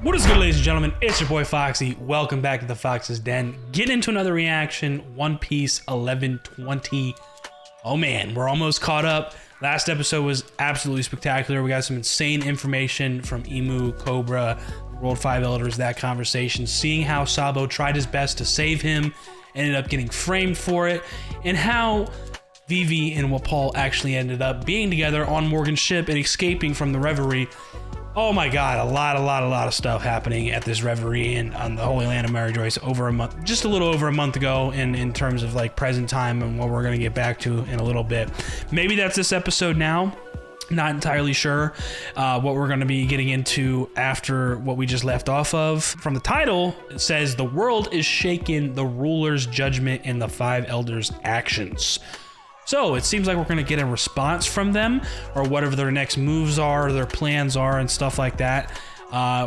What is good, ladies and gentlemen? It's your boy Foxy. Welcome back to the Fox's Den. Get into another reaction. One Piece 1120. Oh man, we're almost caught up. Last episode was absolutely spectacular. We got some insane information from Emu, Cobra, World 5 Elders, that conversation. Seeing how Sabo tried his best to save him, ended up getting framed for it, and how Vivi and Wapol actually ended up being together on Morgan's ship and escaping from the reverie. Oh my god, a lot of stuff happening at this reverie and on the Holy Land of Mary Joyce over a month, just a little over a month ago in terms of like present time and what we're gonna get back to in a little bit. Maybe that's this episode now. Not entirely sure what we're gonna be getting into after what we just left off of. From the title, it says, "The world is shaken, the ruler's judgment and the 5 elders' actions." So it seems like we're going to get a response from them, or whatever their next moves are, or their plans are, and stuff like that.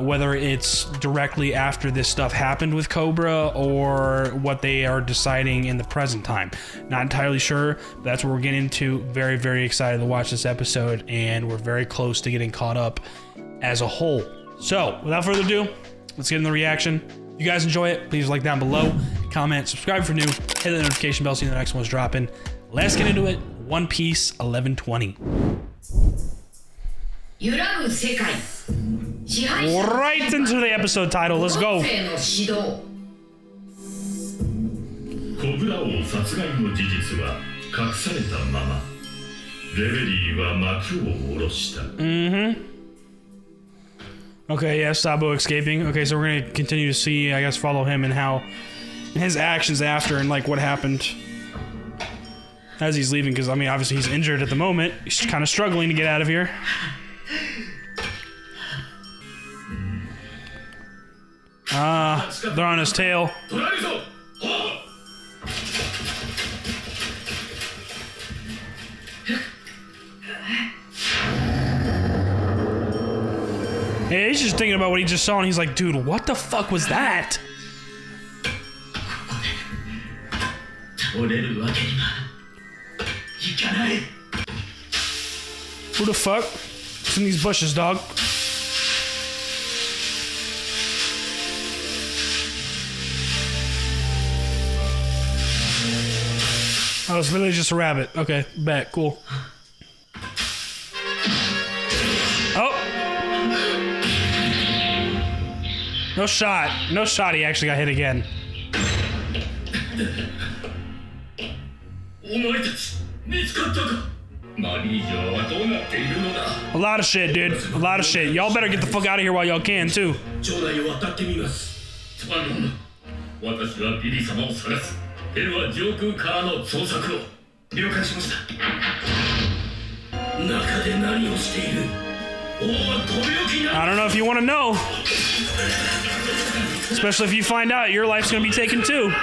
Whether it's directly after this stuff happened with Cobra, or what they are deciding in the present time. Not entirely sure, but that's what we're getting into. Very, very excited to watch this episode, and we're very close to getting caught up as a whole. So, without further ado, let's get in the reaction. If you guys enjoy it, please like down below, comment, subscribe for new, hit the notification bell so you know the next one's dropping. Let's get into it. One Piece 1120. Right into the episode title. Let's go. Okay, yeah, Sabo escaping. Okay, so we're gonna continue to see, I guess, follow him and how, and his actions after, and like what happened as he's leaving, because I mean obviously he's injured at the moment. He's kind of struggling to get out of here. They're on his tail. Hey, he's just thinking about what he just saw and he's like, dude, what the fuck was that? Who the fuck? It's in these bushes, dog. Oh, it's really just a rabbit. Okay, bet, cool. Oh! No shot. No shot, he actually got hit again. A lot of shit, dude. A lot of shit. Y'all better get the fuck out of here while y'all can, too. I don't know if you want to know. Especially if you find out your life's gonna be taken, too.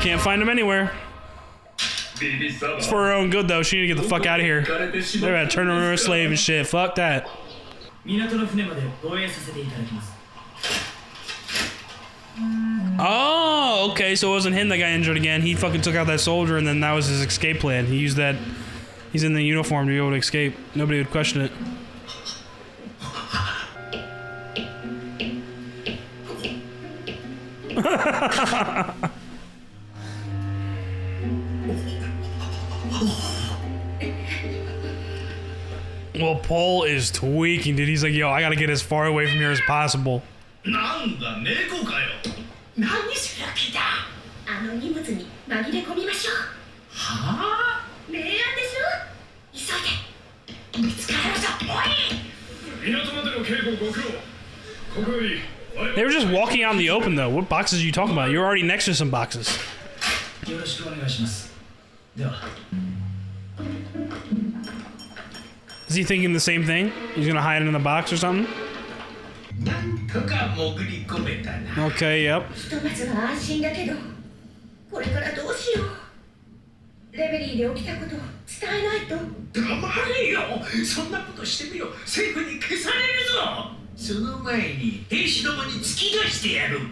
Can't find him anywhere. It's for her own good, though. She need to get the fuck out of here. They're about to turn her into a slave and shit. Fuck that. Oh, okay. So it wasn't him that got injured again. He fucking took out that soldier, and then that was his escape plan. He used that. He's in the uniform to be able to escape. Nobody would question it. Well, Paul is tweaking, dude. He's like, yo, I gotta get as far away from here as possible. They were just walking out in the open, though. What boxes are you talking about? You're already next to some boxes. Is he thinking the same thing? He's gonna hide in the box or something? Okay, yep.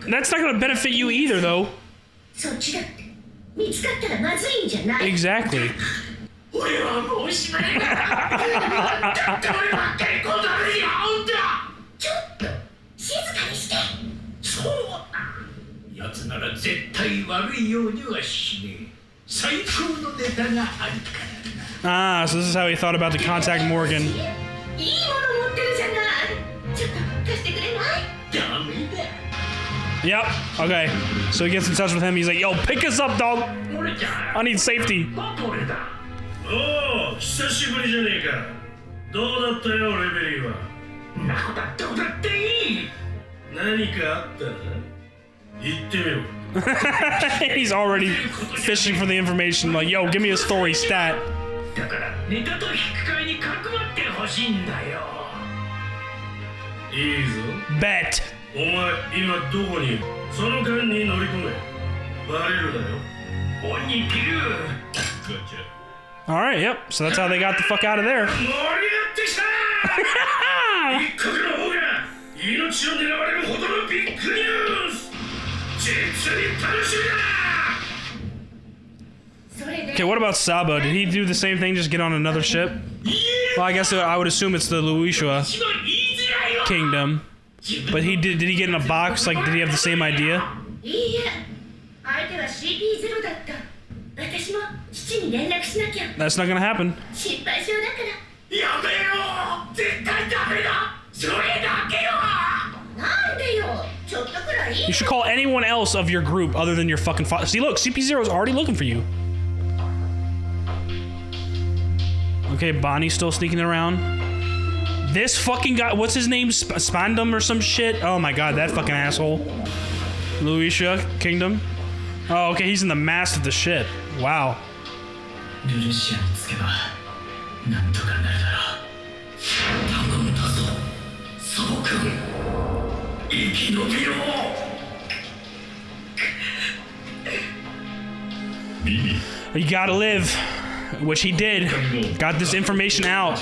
That's not gonna benefit you either, though. Exactly. Ah, so this is how he thought about to contact Morgan. Yep, okay. So he gets in touch with him. He's like, yo, pick us up, dog. I need safety. Oh, 久しぶりじゃねえか。どうだったよ、レベリーは。どうだっていい。何かあったら言ってみろ。He's already fishing for the information. Like, yo, give me a story stat. だからネタと引き換えにかくまってほしいんだよ。いいぞ。Bet. お前今どこにいる？その間に乗り込め。バレるだよ。おにぎる。All right, yep. So that's how they got the fuck out of there. Okay, what about Sabo? Did he do the same thing, just get on another ship? Well, I guess I would assume it's the Luishua kingdom. But did he get in a box? Like, did he have the same idea? That's not gonna happen. You should call anyone else of your group other than your fucking father. See, look, CP0 is already looking for you. Okay, Bonnie's still sneaking around. This fucking guy, what's his name? Spandam or some shit? Oh my god, that fucking asshole. Luishua Kingdom. Oh, okay, he's in the mast of the ship. Wow. You gotta live, which he did. Got this information out.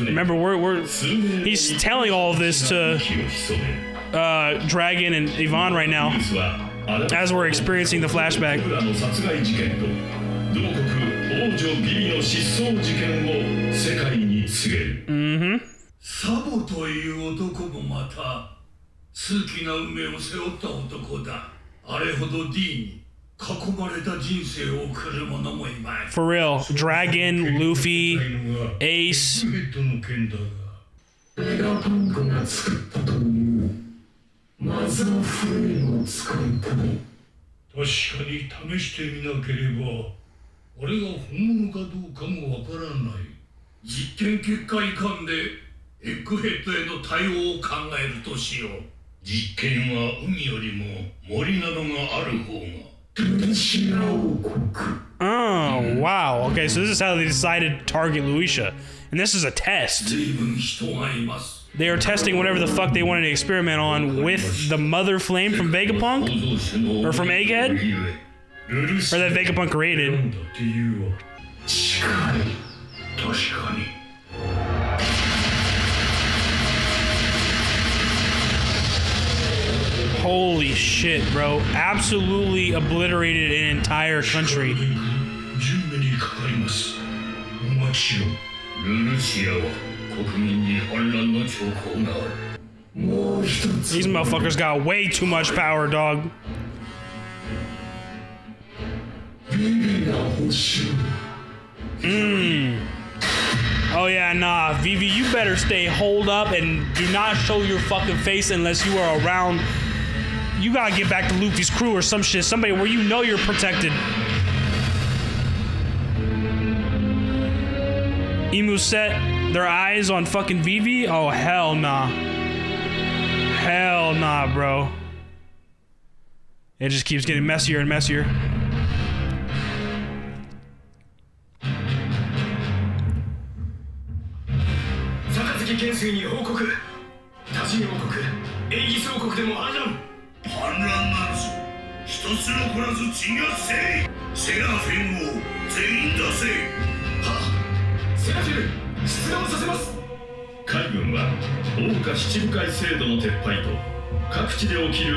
Remember, he's telling all of this to Dragon and Yvonne right now, as we're experiencing the flashback. Mm-hmm. サボという男もまた数奇な運命を背負った男だ。あれほど D に囲まれた人生を送る者もいまい。 For real, Dragon, Luffy, Ace. ベガパンクが作ったという謎の船を使いたい。確かに試してみなければ俺が本物かどうかもわからない。実験結果以下でエッグヘッドへの対応を考えるとしよう。実験は海よりも森などがある方が。Oh, wow. Okay, so this is how they decided to target Luishua. And this is a test. They are testing whatever the fuck they wanted to experiment on with the mother flame from Vegapunk? Or from Egghead? Or that Vegapunk created. Holy shit, bro. Absolutely obliterated an entire country. These motherfuckers got way too much power, dog. Oh yeah, nah, Vivi, you better stay holed up and do not show your fucking face unless you are around. You gotta get back to Luffy's crew or some shit. Somebody where you know you're protected. Emu set their eyes on fucking Vivi? Oh, hell nah. Hell nah, bro. It just keeps getting messier and messier.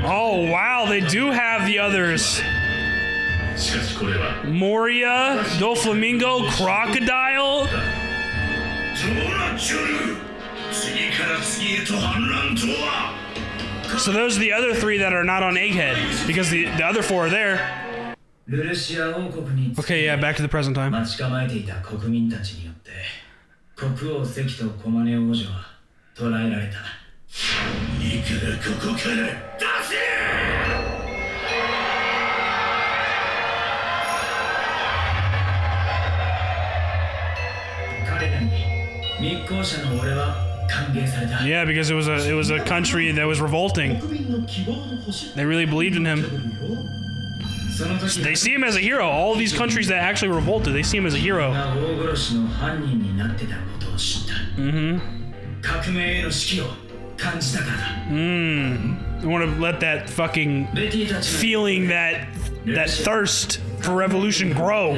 Oh wow, they do have the others. Moria, Doflamingo, Crocodile. So those are the other 3 that are not on Egghead, because the other 4 are there. Okay, yeah, back to the present time. Yeah, because it was a country that was revolting. They really believed in him. They see him as a hero. All of these countries that actually revolted, they see him as a hero. I want to let that fucking feeling, that thirst for revolution grow.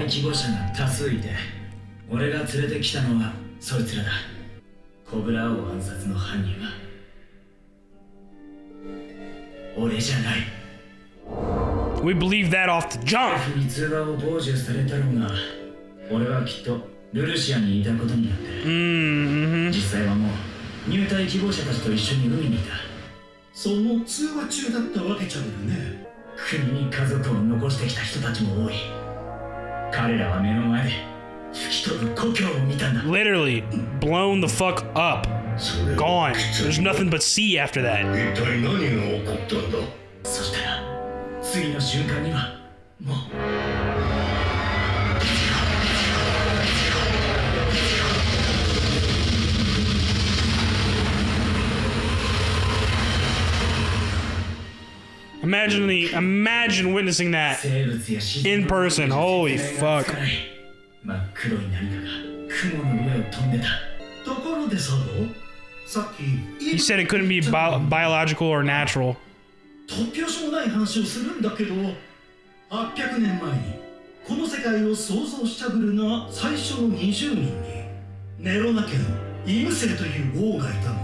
We believe that off the jump. Literally blown the fuck up. Gone. There's nothing but sea after that. Imagine witnessing that in person. Holy fuck. He said it couldn't be biological or natural. 突拍子もない話をするんだけど、800年前にこの世界を創造したブルの最初の20人にネロナ家のイムセという王がいたの。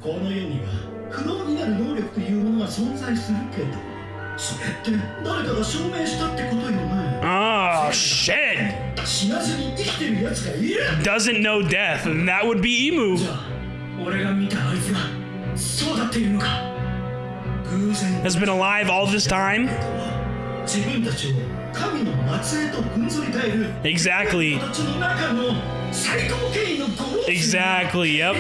この世には不能になる能力というものが存在するけど、それって誰かが証明したってことよね。Oh shit! 死なずに生きてる奴がいる。 Doesn't know death, and that would be Emu. じゃあ、俺が見たあいつがそうだっていうのか。 Has been alive all this time? Exactly. Exactly, yep.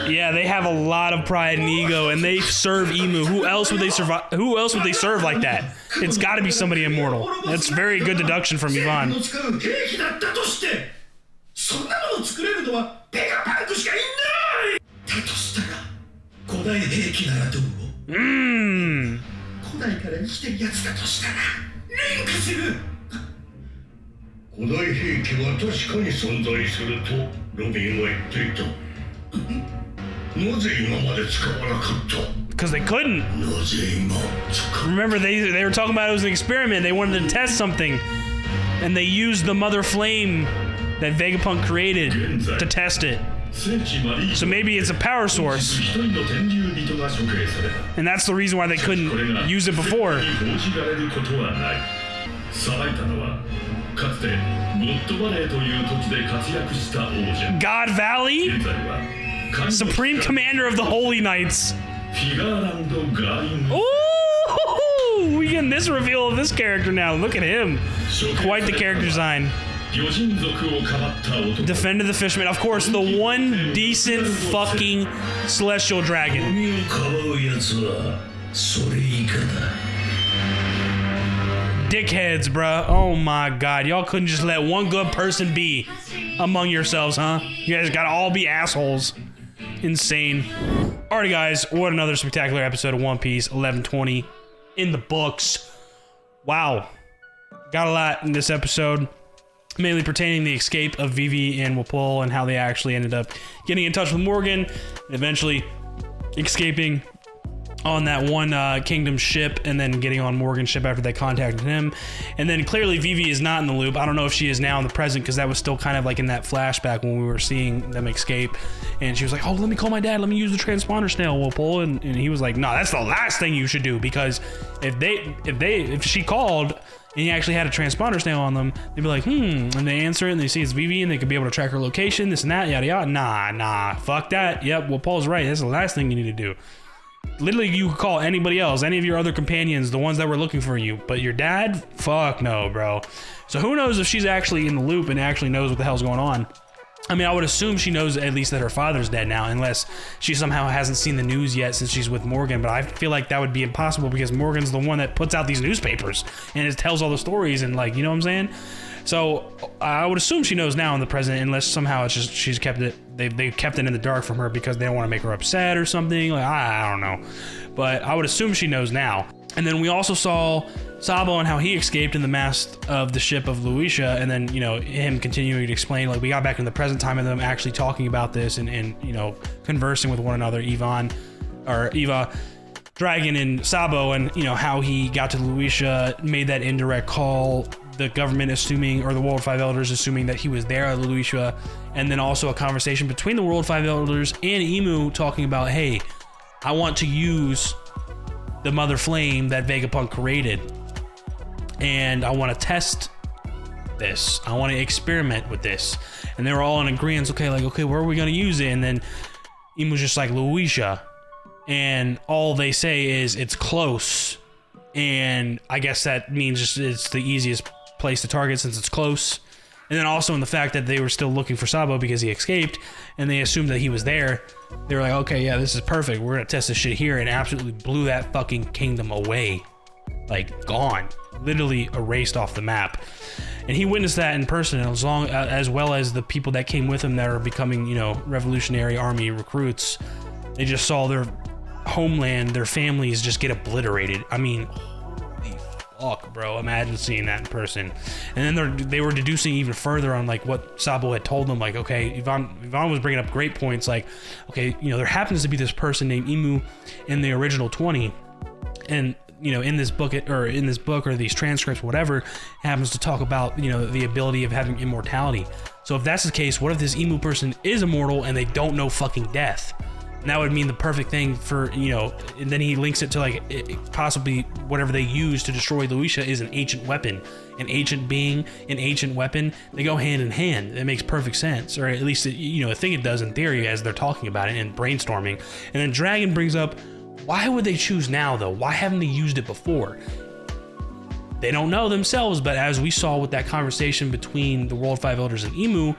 Yeah, they have a lot of pride and ego, and they serve Emu. Who else would they survive? Who else would they serve like that? It's got to be somebody immortal. That's very good deduction from Yvonne. Mmm. 古代から生きてるやつだとしたらリンクする。古代兵器は確かに存在するとロビンは言っていた。なぜ今まで使わなかった？ Because they couldn't. なぜ今使う？ Remember, they were talking about it was an experiment. They wanted to test something, and they used the mother flame that Vegapunk created to test it. So maybe it's a power source. And that's the reason why they couldn't use it before. God Valley? Supreme Commander of the Holy Knights. Ooh! We getting this reveal of this character now. Look at him. Quite the character design. Defender the Fisherman. Of course, the one decent fucking celestial dragon. Dickheads, bruh. Oh my god. Y'all couldn't just let one good person be among yourselves, huh? You guys gotta all be assholes. Insane. Alrighty, guys. What another spectacular episode of One Piece 1120 in the books. Wow. Got a lot in this episode. Mainly pertaining to the escape of Vivi and Wapol and how they actually ended up getting in touch with Morgan and eventually escaping on that one Kingdom ship, and then getting on Morgan's ship after they contacted him. And then clearly Vivi is not in the loop. I don't know if she is now in the present, because that was still kind of like in that flashback when we were seeing them escape. And she was like, oh, let me call my dad, let me use the transponder snail, Whipple. And he was like, no, that's the last thing you should do, because if she called and he actually had a transponder snail on them, they'd be like, and they answer it and they see it's Vivi and they could be able to track her location, this and that, yada yada. Nah, fuck that. Yep, well, Paul's right. That's the last thing you need to do. Literally, you could call anybody else, any of your other companions, the ones that were looking for you, but your dad? Fuck no, bro. So who knows if she's actually in the loop and actually knows what the hell's going on. I mean, I would assume she knows at least that her father's dead now, unless she somehow hasn't seen the news yet since she's with Morgan, but I feel like that would be impossible because Morgan's the one that puts out these newspapers and it tells all the stories and, like, you know what I'm saying? So I would assume she knows now in the present, unless somehow it's just she's kept it, they kept it in the dark from her because they don't want to make her upset or something. Like, I don't know, but I would assume she knows now. And then we also saw Sabo and how he escaped in the mast of the ship of Luisha, and then, you know, him continuing to explain, like, we got back in the present time of them actually talking about this and you know, conversing with one another, Eva, Dragon and Sabo, and, you know, how he got to Luisha, made that indirect call, the government assuming, or the World 5 Elders assuming that he was there at Luisha, and then also a conversation between the World 5 Elders and Emu talking about, hey, I want to use the Mother Flame that Vegapunk created, and I want to test this. I want to experiment with this. And they were all in agreement, okay, where are we going to use it? And then Emu's just like, Luisha. And all they say is, it's close. And I guess that means just it's the easiest place to target since it's close. And then also in the fact that they were still looking for Sabo because he escaped, and they assumed that he was there. They were like, okay, yeah, this is perfect. We're gonna test this shit here, and absolutely blew that fucking kingdom away. Like, gone. Literally erased off the map. And he witnessed that in person, as well as the people that came with him that are becoming, you know, Revolutionary Army recruits. They just saw their homeland, their families just get obliterated. I mean, holy fuck, bro. Imagine seeing that in person. And then they were deducing even further on, like, what Sabo had told them. Like, okay, Yvonne was bringing up great points. Like, okay, you know, there happens to be this person named Emu in the original 20. And, you know, in this book or these transcripts, whatever, happens to talk about, you know, the ability of having immortality. So if that's the case, what if this Emu person is immortal and they don't know fucking death? And that would mean the perfect thing for, you know, and then he links it to, like, possibly whatever they use to destroy Luisha is an ancient weapon. An ancient being, an ancient weapon, they go hand in hand. It makes perfect sense, or at least, you know, I think it does in theory as they're talking about it and brainstorming. And then Dragon brings up, why would they choose now, though? Why haven't they used it before? They don't know themselves, but as we saw with that conversation between the World 5 Elders and Emu,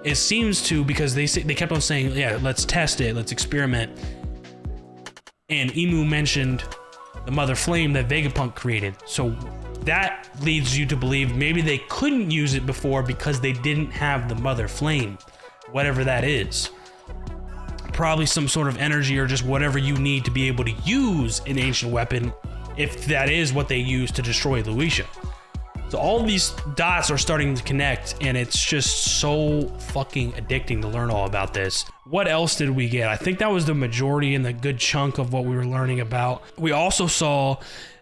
it seems to, because they kept on saying, yeah, let's test it, let's experiment. And Emu mentioned the Mother Flame that Vegapunk created. So that leads you to believe maybe they couldn't use it before because they didn't have the Mother Flame, whatever that is. Probably some sort of energy or just whatever you need to be able to use an ancient weapon, if that is what they use to destroy Luisha. So all of these dots are starting to connect, and it's just so fucking addicting to learn all about this. What else did we get? I think that was the majority and the good chunk of what we were learning about. We also saw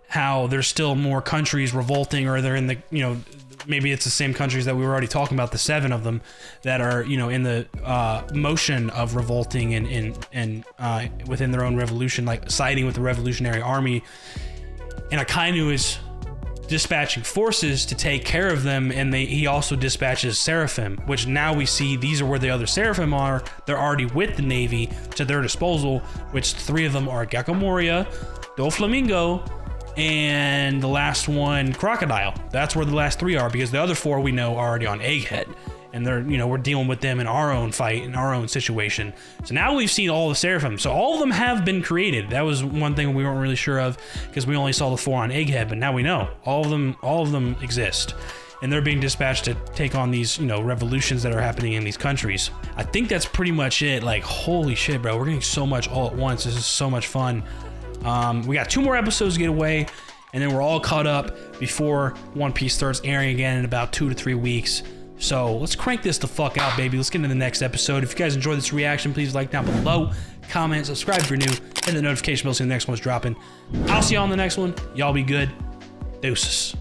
how there's still more countries revolting, or they're in the, you know, maybe it's the same countries that we were already talking about, the 7 of them that are, you know, in the motion of revolting and within their own revolution, like siding with the Revolutionary Army. And Akainu is dispatching forces to take care of them, and he also dispatches Seraphim, which now we see these are where the other Seraphim are. They're already with the Navy to their disposal, which 3 of them are Gecko Moria, Doflamingo, and the last one, Crocodile. That's where the last 3 are, because the other 4 we know are already on Egghead, and they're, you know, we're dealing with them in our own fight, in our own situation. So now we've seen all the Seraphim. So all of them have been created. That was one thing we weren't really sure of, because we only saw the 4 on Egghead, but now we know all of them exist, and they're being dispatched to take on these, you know, revolutions that are happening in these countries. I think that's pretty much it. Like, holy shit, bro, we're getting so much all at once. This is so much fun. We got 2 more episodes to get away, and then we're all caught up before One Piece starts airing again in about 2 to 3 weeks. So let's crank this the fuck out, baby. Let's get into the next episode. If you guys enjoyed this reaction, please like down below, comment, subscribe if you're new, hit the notification bell so the next one's dropping. I'll see y'all on the next one. Y'all be good. Deuces.